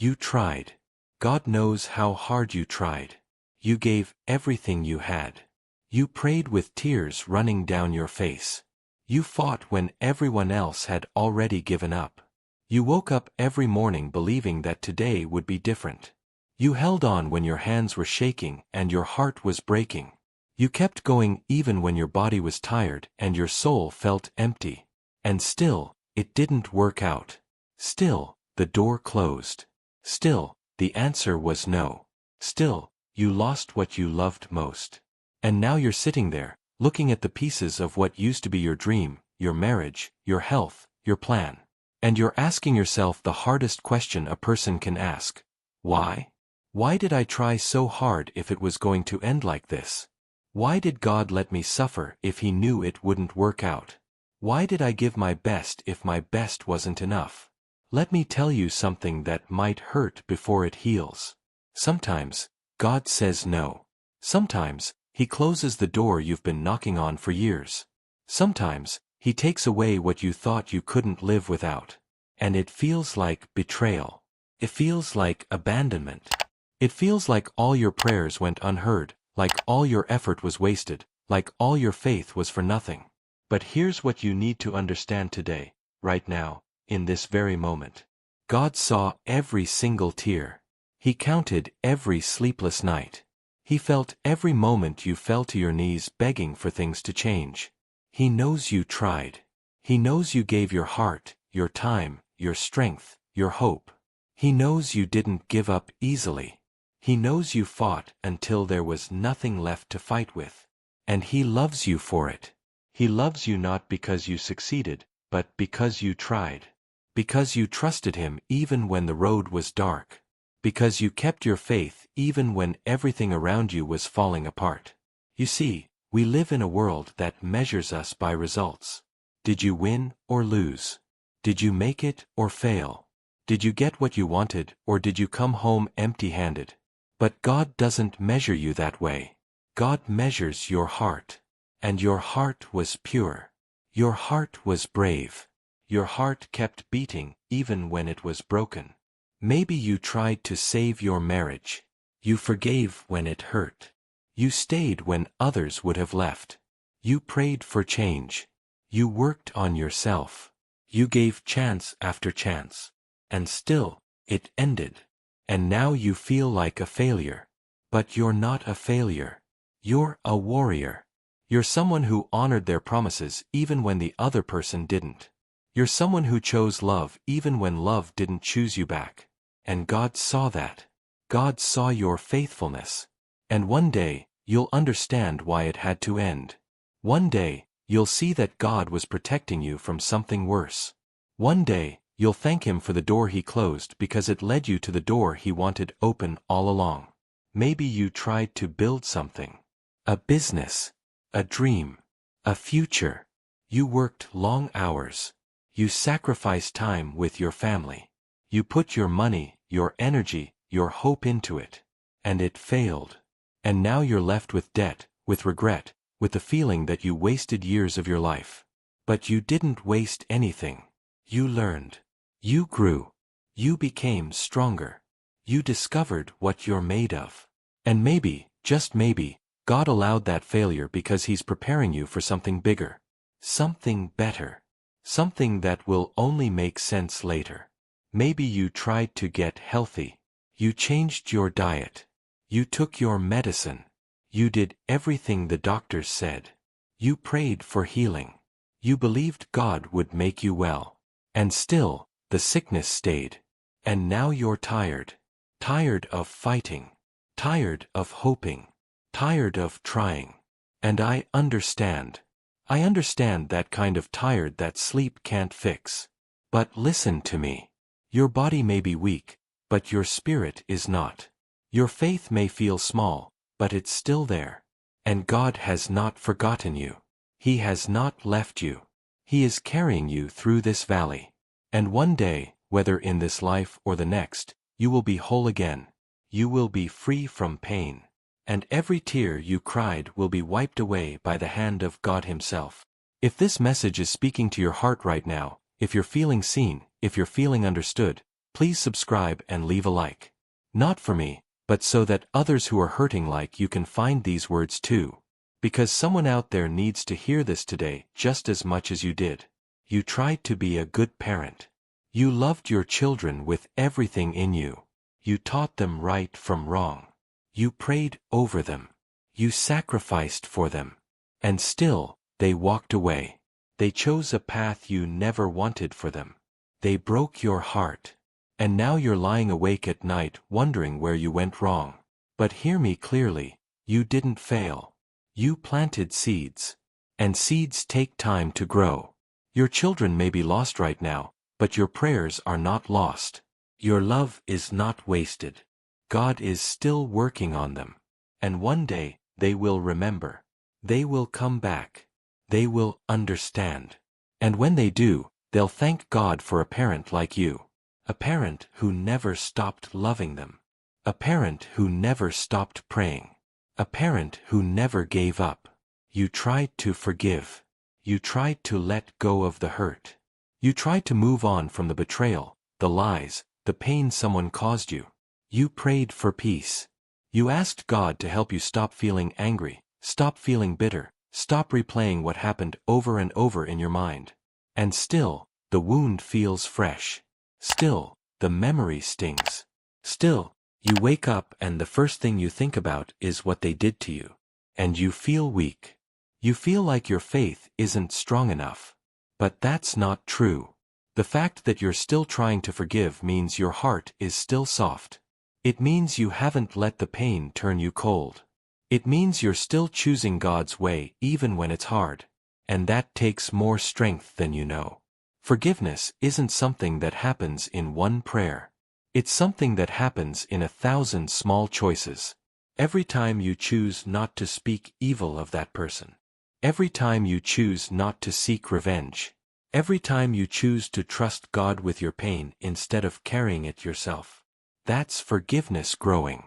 You tried. God knows how hard you tried. You gave everything you had. You prayed with tears running down your face. You fought when everyone else had already given up. You woke up every morning believing that today would be different. You held on when your hands were shaking and your heart was breaking. You kept going even when your body was tired and your soul felt empty. And still, it didn't work out. Still, the door closed. Still, the answer was no. Still, you lost what you loved most. And now you're sitting there, looking at the pieces of what used to be your dream, your marriage, your health, your plan. And you're asking yourself the hardest question a person can ask. Why? Why did I try so hard if it was going to end like this? Why did God let me suffer if He knew it wouldn't work out? Why did I give my best if my best wasn't enough? Let me tell you something that might hurt before it heals. Sometimes, God says no. Sometimes, He closes the door you've been knocking on for years. Sometimes, He takes away what you thought you couldn't live without. And it feels like betrayal. It feels like abandonment. It feels like all your prayers went unheard, like all your effort was wasted, like all your faith was for nothing. But here's what you need to understand today, right now, in this very moment. God saw every single tear. He counted every sleepless night. He felt every moment you fell to your knees begging for things to change. He knows you tried. He knows you gave your heart, your time, your strength, your hope. He knows you didn't give up easily. He knows you fought until there was nothing left to fight with. And He loves you for it. He loves you not because you succeeded, but because you tried. Because you trusted Him even when the road was dark. Because you kept your faith even when everything around you was falling apart. You see, we live in a world that measures us by results. Did you win or lose? Did you make it or fail? Did you get what you wanted or did you come home empty-handed? But God doesn't measure you that way. God measures your heart. And your heart was pure. Your heart was brave. Your heart kept beating even when it was broken. Maybe you tried to save your marriage. You forgave when it hurt. You stayed when others would have left. You prayed for change. You worked on yourself. You gave chance after chance. And still, it ended. And now you feel like a failure. But you're not a failure. You're a warrior. You're someone who honored their promises even when the other person didn't. You're someone who chose love even when love didn't choose you back. And God saw that. God saw your faithfulness. And one day, you'll understand why it had to end. One day, you'll see that God was protecting you from something worse. One day, you'll thank Him for the door He closed because it led you to the door He wanted open all along. Maybe you tried to build something. A business. A dream. A future. You worked long hours. You sacrificed time with your family. You put your money, your energy, your hope into it. And it failed. And now you're left with debt, with regret, with the feeling that you wasted years of your life. But you didn't waste anything. You learned. You grew. You became stronger. You discovered what you're made of. And maybe, just maybe, God allowed that failure because He's preparing you for something bigger. Something better. Something that will only make sense later. Maybe you tried to get healthy. You changed your diet. You took your medicine. You did everything the doctors said. You prayed for healing. You believed God would make you well. And still, the sickness stayed. And now you're tired. Tired of fighting. Tired of hoping. Tired of trying. And I understand. I understand that kind of tired that sleep can't fix. But listen to me. Your body may be weak, but your spirit is not. Your faith may feel small, but it's still there. And God has not forgotten you. He has not left you. He is carrying you through this valley. And one day, whether in this life or the next, you will be whole again. You will be free from pain. And every tear you cried will be wiped away by the hand of God Himself. If this message is speaking to your heart right now, if you're feeling seen, if you're feeling understood, Please subscribe and leave a like. Not for me, but so that others who are hurting like you can find these words too. Because someone out there needs to hear this today just as much as you did. You tried to be a good parent. You loved your children with everything in you. You taught them right from wrong. You prayed over them. You sacrificed for them. And still, they walked away. They chose a path you never wanted for them. They broke your heart. And now you're lying awake at night wondering where you went wrong. But hear me clearly, you didn't fail. You planted seeds. And seeds take time to grow. Your children may be lost right now, but your prayers are not lost. Your love is not wasted. God is still working on them. And one day, they will remember. They will come back. They will understand. And when they do, they'll thank God for a parent like you. A parent who never stopped loving them. A parent who never stopped praying. A parent who never gave up. You tried to forgive. You tried to let go of the hurt. You tried to move on from the betrayal, the lies, the pain someone caused you. You prayed for peace. You asked God to help you stop feeling angry, stop feeling bitter, stop replaying what happened over and over in your mind. And still, the wound feels fresh. Still, the memory stings. Still, you wake up and the first thing you think about is what they did to you. And you feel weak. You feel like your faith isn't strong enough. But that's not true. The fact that you're still trying to forgive means your heart is still soft. It means you haven't let the pain turn you cold. It means you're still choosing God's way even when it's hard. And that takes more strength than you know. Forgiveness isn't something that happens in one prayer. It's something that happens in 1,000 small choices. Every time you choose not to speak evil of that person. Every time you choose not to seek revenge. Every time you choose to trust God with your pain instead of carrying it yourself. That's forgiveness growing.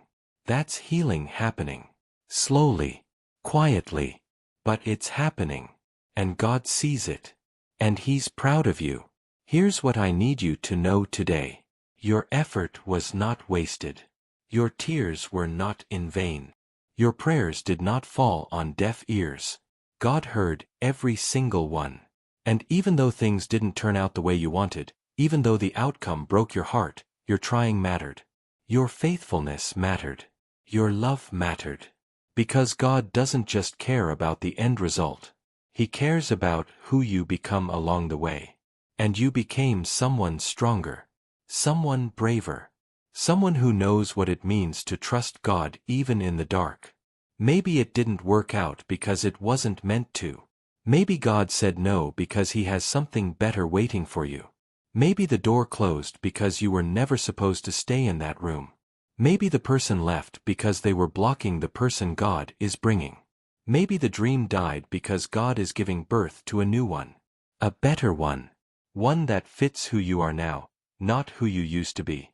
That's healing happening. Slowly. Quietly. But it's happening. And God sees it. And He's proud of you. Here's what I need you to know today. Your effort was not wasted. Your tears were not in vain. Your prayers did not fall on deaf ears. God heard every single one. And even though things didn't turn out the way you wanted, even though the outcome broke your heart, your trying mattered. Your faithfulness mattered. Your love mattered. Because God doesn't just care about the end result. He cares about who you become along the way. And you became someone stronger. Someone braver. Someone who knows what it means to trust God even in the dark. Maybe it didn't work out because it wasn't meant to. Maybe God said no because He has something better waiting for you. Maybe the door closed because you were never supposed to stay in that room. Maybe the person left because they were blocking the person God is bringing. Maybe the dream died because God is giving birth to a new one. A better one. One that fits who you are now, not who you used to be.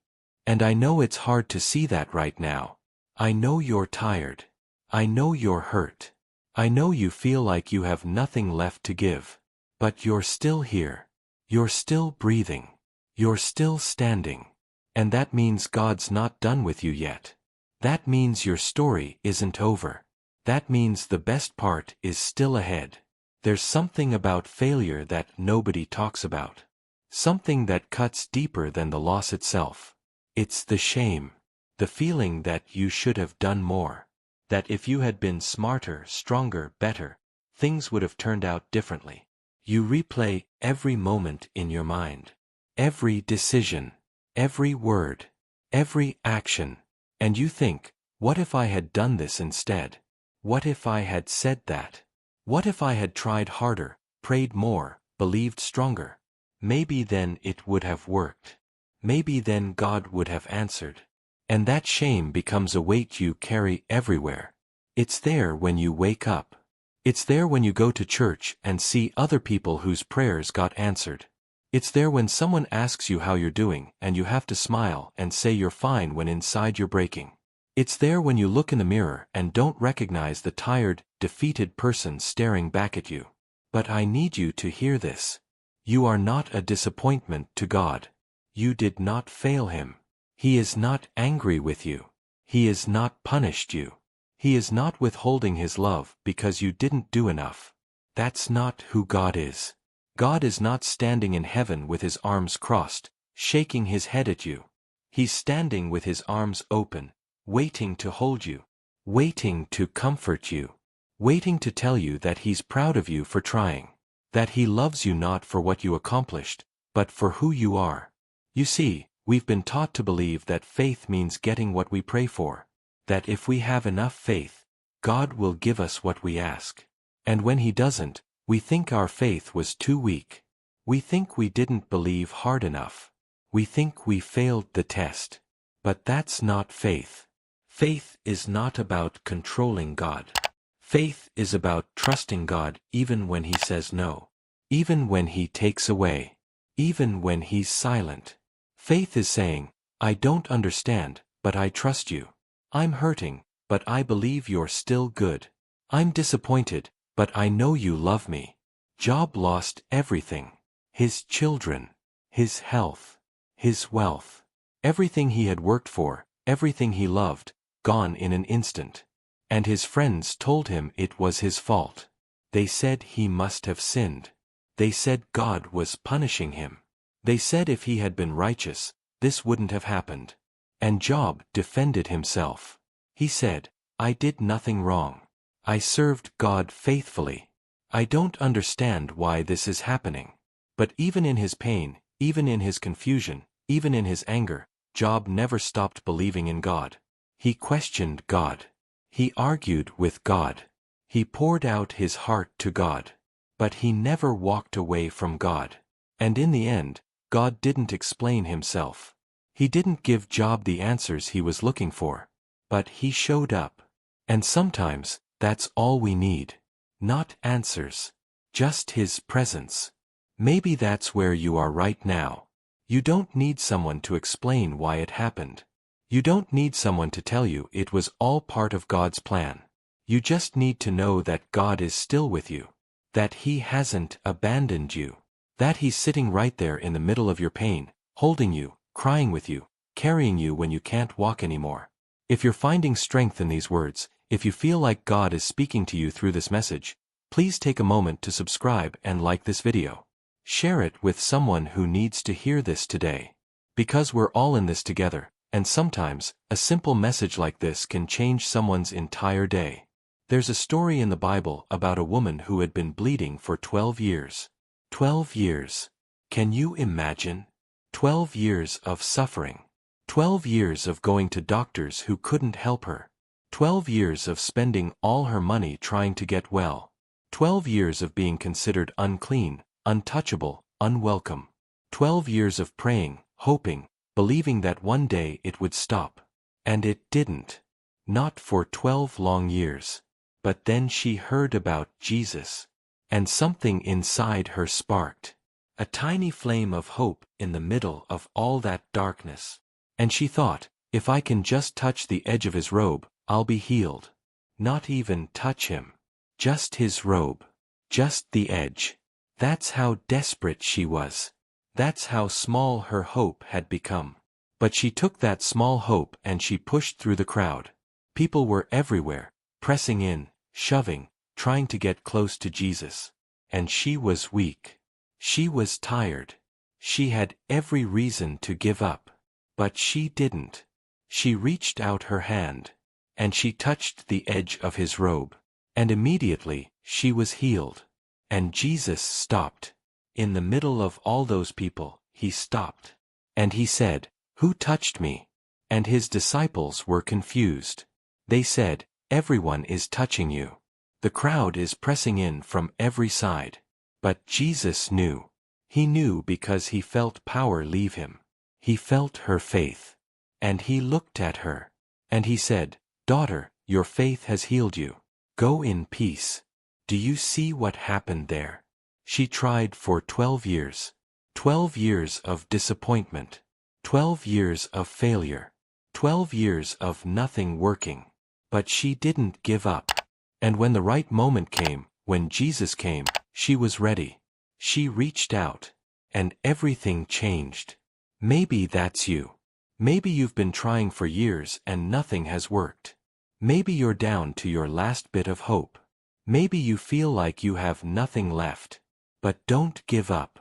And I know it's hard to see that right now. I know you're tired. I know you're hurt. I know you feel like you have nothing left to give. But you're still here. You're still breathing. You're still standing. And that means God's not done with you yet. That means your story isn't over. That means the best part is still ahead. There's something about failure that nobody talks about. Something that cuts deeper than the loss itself. It's the shame. The feeling that you should have done more. That if you had been smarter, stronger, better, things would have turned out differently. You replay every moment in your mind. Every decision. Every word. Every action. And you think, what if I had done this instead? What if I had said that? What if I had tried harder, prayed more, believed stronger? Maybe then it would have worked. Maybe then God would have answered. And that shame becomes a weight you carry everywhere. It's there when you wake up. It's there when you go to church and see other people whose prayers got answered. It's there when someone asks you how you're doing and you have to smile and say you're fine when inside you're breaking. It's there when you look in the mirror and don't recognize the tired, defeated person staring back at you. But I need you to hear this. You are not a disappointment to God. You did not fail him. He is not angry with you. He is not punished you. He is not withholding his love because you didn't do enough. That's not who God is. God is not standing in heaven with his arms crossed, shaking his head at you. He's standing with his arms open, waiting to hold you, waiting to comfort you, waiting to tell you that he's proud of you for trying, that he loves you not for what you accomplished, but for who you are. You see, we've been taught to believe that faith means getting what we pray for, that if we have enough faith, God will give us what we ask. And when he doesn't, we think our faith was too weak. We think we didn't believe hard enough. We think we failed the test. But that's not faith. Faith is not about controlling God. Faith is about trusting God even when he says no, even when he takes away, even when he's silent. Faith is saying, I don't understand, but I trust you. I'm hurting, but I believe you're still good. I'm disappointed, but I know you love me. Job lost everything. His children, his health, his wealth, everything he had worked for, everything he loved, gone in an instant. And his friends told him it was his fault. They said he must have sinned. They said God was punishing him. They said if he had been righteous, this wouldn't have happened. And Job defended himself. He said, I did nothing wrong. I served God faithfully. I don't understand why this is happening. But even in his pain, even in his confusion, even in his anger, Job never stopped believing in God. He questioned God. He argued with God. He poured out his heart to God. But he never walked away from God. And in the end, God didn't explain himself. He didn't give Job the answers he was looking for. But he showed up. And sometimes, that's all we need. Not answers. Just his presence. Maybe that's where you are right now. You don't need someone to explain why it happened. You don't need someone to tell you it was all part of God's plan. You just need to know that God is still with you. That he hasn't abandoned you. That he's sitting right there in the middle of your pain, holding you, crying with you, carrying you when you can't walk anymore. If you're finding strength in these words, if you feel like God is speaking to you through this message, please take a moment to subscribe and like this video. Share it with someone who needs to hear this today. Because we're all in this together, and sometimes, a simple message like this can change someone's entire day. There's a story in the Bible about a woman who had been bleeding for 12 years. 12 years. Can you imagine? 12 years of suffering. 12 years of going to doctors who couldn't help her. 12 years of spending all her money trying to get well. 12 years of being considered unclean, untouchable, unwelcome. 12 years of praying, hoping, believing that one day it would stop. And it didn't. Not for 12 long years. But then she heard about Jesus. And something inside her sparked. A tiny flame of hope in the middle of all that darkness. And she thought, if I can just touch the edge of his robe, I'll be healed. Not even touch him. Just his robe. Just the edge. That's how desperate she was. That's how small her hope had become. But she took that small hope and she pushed through the crowd. People were everywhere, pressing in, shoving, trying to get close to Jesus. And she was weak. She was tired. She had every reason to give up. But she didn't. She reached out her hand. And she touched the edge of his robe. And immediately, she was healed. And Jesus stopped. In the middle of all those people, he stopped. And he said, "Who touched me?" And his disciples were confused. They said, "Everyone is touching you. The crowd is pressing in from every side." But Jesus knew. He knew because he felt power leave him. He felt her faith. And he looked at her. And he said, "Daughter, your faith has healed you. Go in peace." Do you see what happened there? She tried for 12 years. 12 years of disappointment. 12 years of failure. 12 years of nothing working. But she didn't give up. And when the right moment came, when Jesus came, she was ready. She reached out. And everything changed. Maybe that's you. Maybe you've been trying for years and nothing has worked. Maybe you're down to your last bit of hope. Maybe you feel like you have nothing left. But don't give up.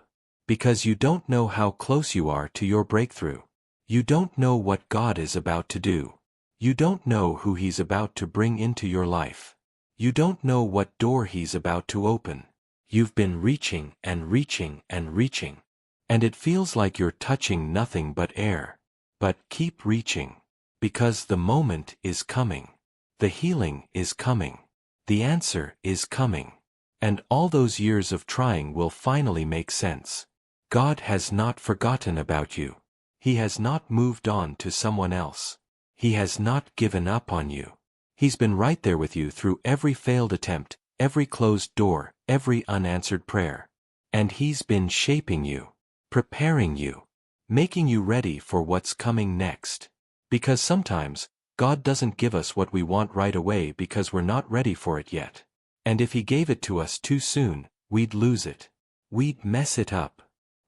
Because you don't know how close you are to your breakthrough. You don't know what God is about to do. You don't know who He's about to bring into your life. You don't know what door He's about to open. You've been reaching and reaching and reaching. And it feels like you're touching nothing but air. But keep reaching. Because the moment is coming. The healing is coming. The answer is coming. And all those years of trying will finally make sense. God has not forgotten about you. He has not moved on to someone else. He has not given up on you. He's been right there with you through every failed attempt, every closed door, every unanswered prayer. And He's been shaping you, preparing you, making you ready for what's coming next. Because sometimes, God doesn't give us what we want right away because we're not ready for it yet. And if He gave it to us too soon, we'd lose it. We'd mess it up.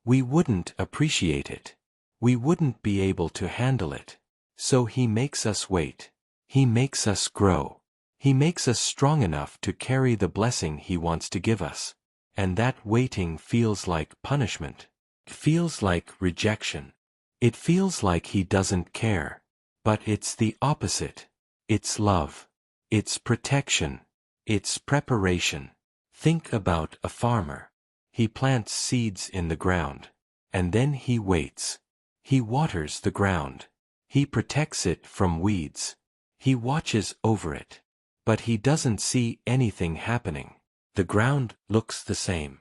We wouldn't appreciate it. We wouldn't be able to handle it. So He makes us wait. He makes us grow. He makes us strong enough to carry the blessing He wants to give us. And that waiting feels like punishment. It feels like rejection. It feels like He doesn't care. But it's the opposite. It's love. It's protection. It's preparation. Think about a farmer. He plants seeds in the ground. And then he waits. He waters the ground. He protects it from weeds. He watches over it. But he doesn't see anything happening. The ground looks the same.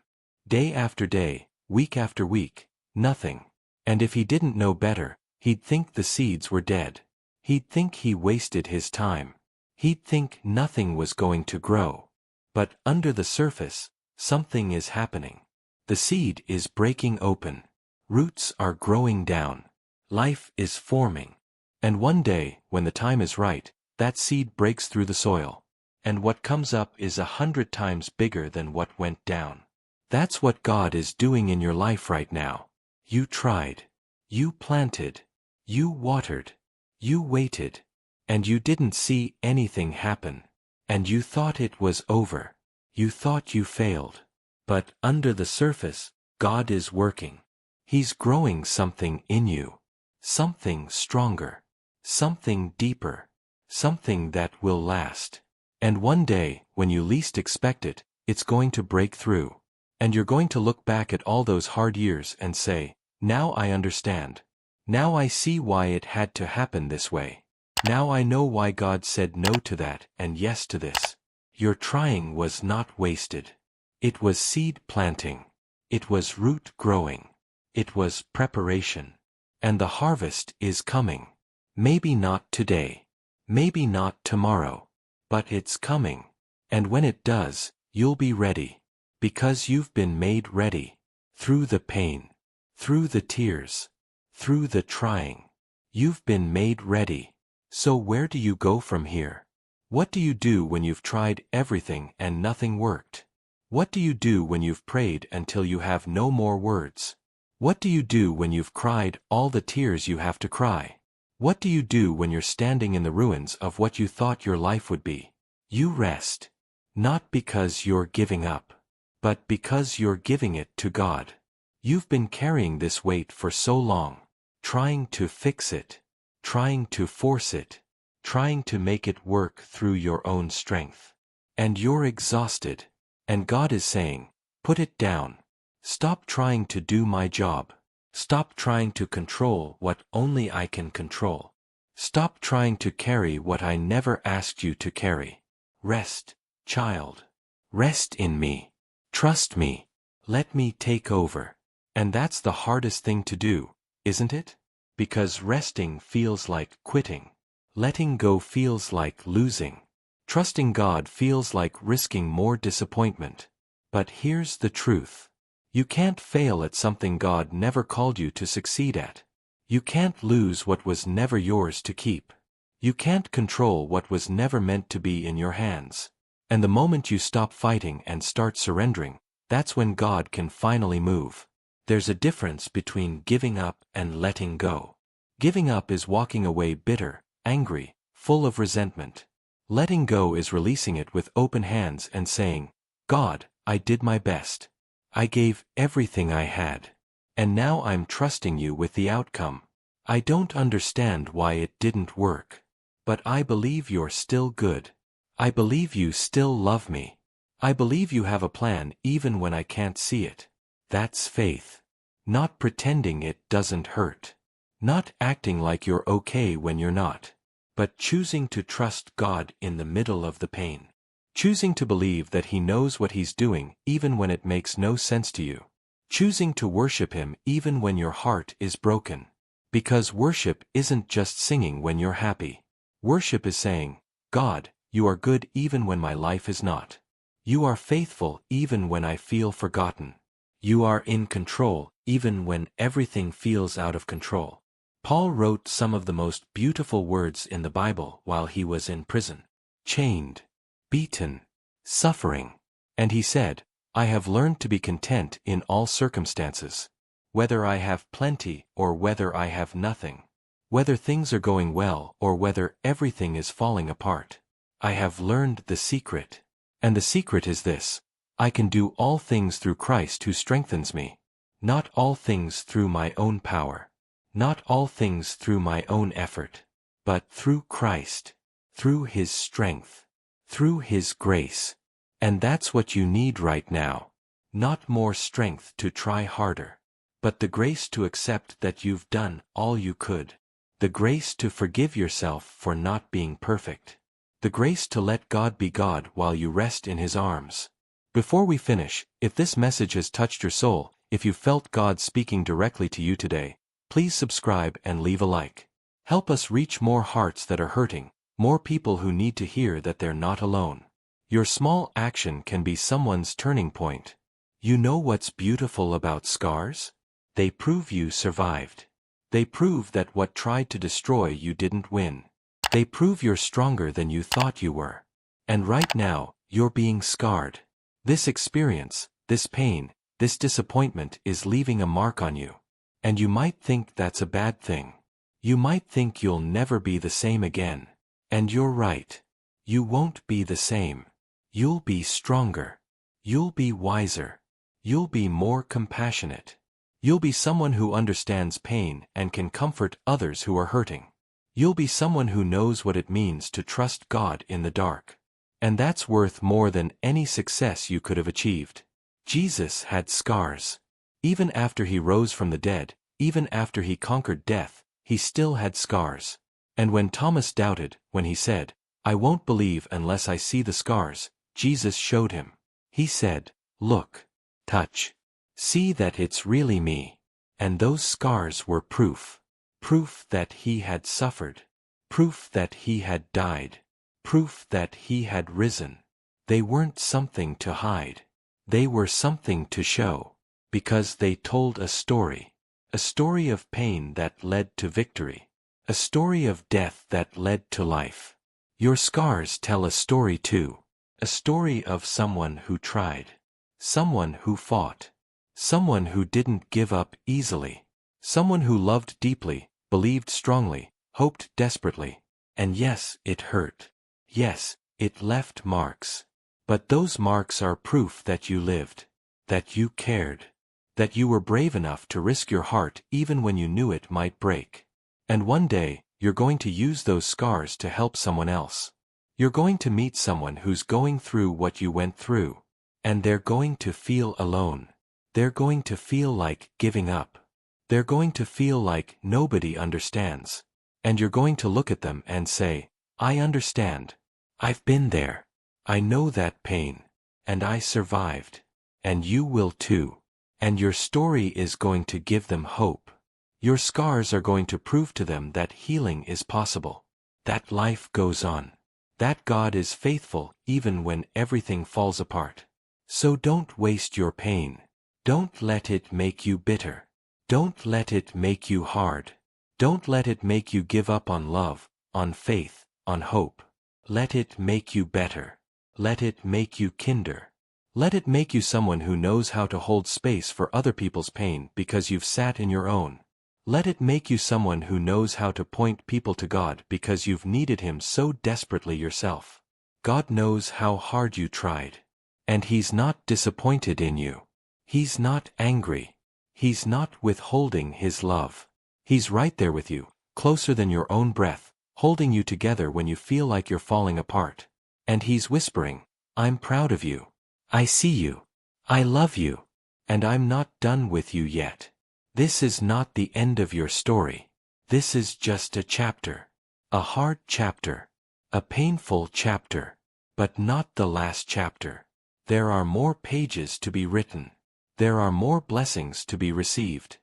Day after day, week after week, nothing. And if he didn't know better, he'd think the seeds were dead. He'd think he wasted his time. He'd think nothing was going to grow. But under the surface, something is happening. The seed is breaking open. Roots are growing down. Life is forming. And one day, when the time is right, that seed breaks through the soil. And what comes up is 100 times bigger than what went down. That's what God is doing in your life right now. You tried. You planted. You watered. You waited. And you didn't see anything happen. And you thought it was over. You thought you failed. But under the surface, God is working. He's growing something in you. Something stronger. Something deeper. Something that will last. And one day, when you least expect it, it's going to break through. And you're going to look back at all those hard years and say, now I understand. Now I see why it had to happen this way. Now I know why God said no to that and yes to this. Your trying was not wasted. It was seed planting. It was root growing. It was preparation. And the harvest is coming. Maybe not today. Maybe not tomorrow. But it's coming. And when it does, you'll be ready. Because you've been made ready. Through the pain. Through the tears. Through the trying. You've been made ready. So where do you go from here? What do you do when you've tried everything and nothing worked? What do you do when you've prayed until you have no more words? What do you do when you've cried all the tears you have to cry? What do you do when you're standing in the ruins of what you thought your life would be? You rest. Not because you're giving up, but because you're giving it to God. You've been carrying this weight for so long, trying to fix it, trying to force it, trying to make it work through your own strength. And you're exhausted. And God is saying, put it down. Stop trying to do my job. Stop trying to control what only I can control. Stop trying to carry what I never asked you to carry. Rest, child. Rest in me. Trust me. Let me take over. And that's the hardest thing to do, isn't it? Because resting feels like quitting. Letting go feels like losing. Trusting God feels like risking more disappointment. But here's the truth. You can't fail at something God never called you to succeed at. You can't lose what was never yours to keep. You can't control what was never meant to be in your hands. And the moment you stop fighting and start surrendering, that's when God can finally move. There's a difference between giving up and letting go. Giving up is walking away bitter, angry, full of resentment. Letting go is releasing it with open hands and saying, God, I did my best. I gave everything I had. And now I'm trusting you with the outcome. I don't understand why it didn't work. But I believe you're still good. I believe you still love me. I believe you have a plan even when I can't see it. That's faith. Not pretending it doesn't hurt. Not acting like you're okay when you're not. But choosing to trust God in the middle of the pain. Choosing to believe that He knows what He's doing even when it makes no sense to you. Choosing to worship Him even when your heart is broken. Because worship isn't just singing when you're happy. Worship is saying, God, you are good even when my life is not. You are faithful even when I feel forgotten. You are in control even when everything feels out of control. Paul wrote some of the most beautiful words in the Bible while he was in prison. Chained, beaten, suffering. And he said, I have learned to be content in all circumstances. Whether I have plenty or whether I have nothing. Whether things are going well or whether everything is falling apart. I have learned the secret. And the secret is this: I can do all things through Christ who strengthens me. Not all things through my own power. Not all things through my own effort. But through Christ. Through His strength. Through His grace. And that's what you need right now. Not more strength to try harder. But the grace to accept that you've done all you could. The grace to forgive yourself for not being perfect. The grace to let God be God while you rest in His arms. Before we finish, if this message has touched your soul, if you felt God speaking directly to you today, please subscribe and leave a like. Help us reach more hearts that are hurting, more people who need to hear that they're not alone. Your small action can be someone's turning point. You know what's beautiful about scars? They prove you survived. They prove that what tried to destroy you didn't win. They prove you're stronger than you thought you were. And right now, you're being scarred. This experience, this pain, this disappointment is leaving a mark on you. And you might think that's a bad thing. You might think you'll never be the same again. And you're right. You won't be the same. You'll be stronger. You'll be wiser. You'll be more compassionate. You'll be someone who understands pain and can comfort others who are hurting. You'll be someone who knows what it means to trust God in the dark. And that's worth more than any success you could have achieved. Jesus had scars. Even after He rose from the dead, even after He conquered death, He still had scars. And when Thomas doubted, when he said, I won't believe unless I see the scars, Jesus showed him. He said, look, touch, see that it's really me. And those scars were proof. Proof that He had suffered. Proof that He had died. Proof that He had risen. They weren't something to hide. They were something to show. Because they told a story. A story of pain that led to victory. A story of death that led to life. Your scars tell a story too. A story of someone who tried. Someone who fought. Someone who didn't give up easily. Someone who loved deeply, believed strongly, hoped desperately. And yes, it hurt. Yes, it left marks. But those marks are proof that you lived. That you cared. That you were brave enough to risk your heart even when you knew it might break. And one day, you're going to use those scars to help someone else. You're going to meet someone who's going through what you went through. And they're going to feel alone. They're going to feel like giving up. They're going to feel like nobody understands. And you're going to look at them and say, I understand. I've been there. I know that pain. And I survived. And you will too. And your story is going to give them hope. Your scars are going to prove to them that healing is possible. That life goes on. That God is faithful even when everything falls apart. So don't waste your pain. Don't let it make you bitter. Don't let it make you hard. Don't let it make you give up on love, on faith, on hope. Let it make you better. Let it make you kinder. Let it make you someone who knows how to hold space for other people's pain because you've sat in your own. Let it make you someone who knows how to point people to God because you've needed Him so desperately yourself. God knows how hard you tried. And He's not disappointed in you. He's not angry. He's not withholding His love. He's right there with you, closer than your own breath, holding you together when you feel like you're falling apart. And He's whispering, I'm proud of you. I see you. I love you. And I'm not done with you yet. This is not the end of your story. This is just a chapter. A hard chapter. A painful chapter. But not the last chapter. There are more pages to be written. There are more blessings to be received.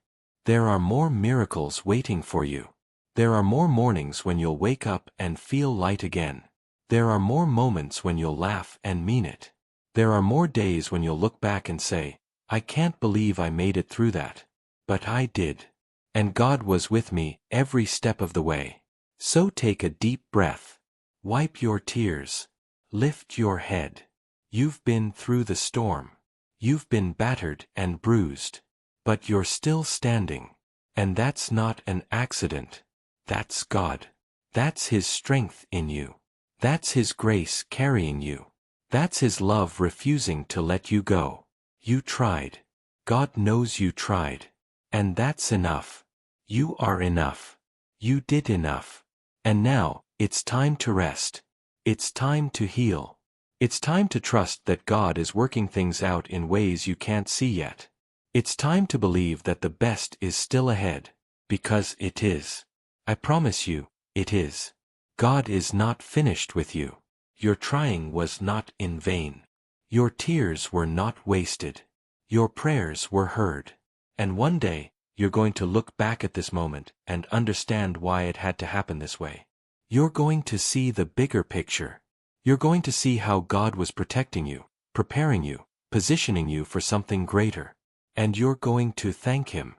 There are more miracles waiting for you. There are more mornings when you'll wake up and feel light again. There are more moments when you'll laugh and mean it. There are more days when you'll look back and say, I can't believe I made it through that. But I did. And God was with me every step of the way. So take a deep breath. Wipe your tears. Lift your head. You've been through the storm. You've been battered and bruised. But you're still standing. And that's not an accident. That's God. That's His strength in you. That's His grace carrying you. That's His love refusing to let you go. You tried. God knows you tried. And that's enough. You are enough. You did enough. And now, it's time to rest. It's time to heal. It's time to trust that God is working things out in ways you can't see yet. It's time to believe that the best is still ahead. Because it is. I promise you, it is. God is not finished with you. Your trying was not in vain. Your tears were not wasted. Your prayers were heard. And one day, you're going to look back at this moment and understand why it had to happen this way. You're going to see the bigger picture. You're going to see how God was protecting you, preparing you, positioning you for something greater. And you're going to thank Him.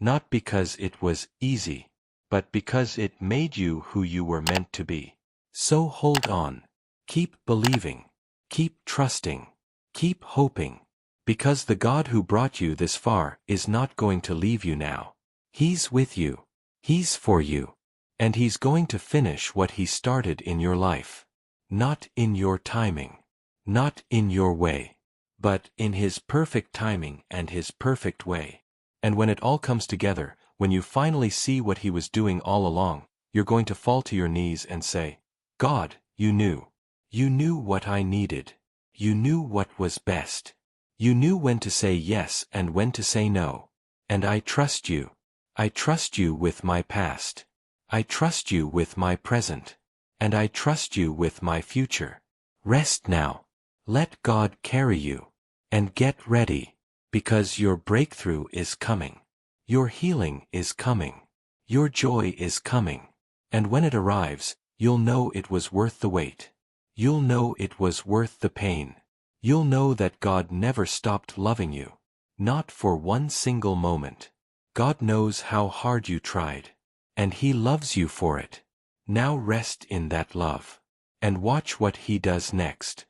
Not because it was easy, but because it made you who you were meant to be. So hold on. Keep believing. Keep trusting. Keep hoping. Because the God who brought you this far is not going to leave you now. He's with you. He's for you. And He's going to finish what He started in your life. Not in your timing. Not in your way. But in His perfect timing and His perfect way. And when it all comes together, when you finally see what He was doing all along, you're going to fall to your knees and say, God, you knew. You knew what I needed. You knew what was best. You knew when to say yes and when to say no. And I trust you. I trust you with my past. I trust you with my present. And I trust you with my future. Rest now. Let God carry you. And get ready. Because your breakthrough is coming. Your healing is coming. Your joy is coming. And when it arrives, you'll know it was worth the wait. You'll know it was worth the pain. You'll know that God never stopped loving you. Not for one single moment. God knows how hard you tried. And He loves you for it. Now rest in that love. And watch what He does next.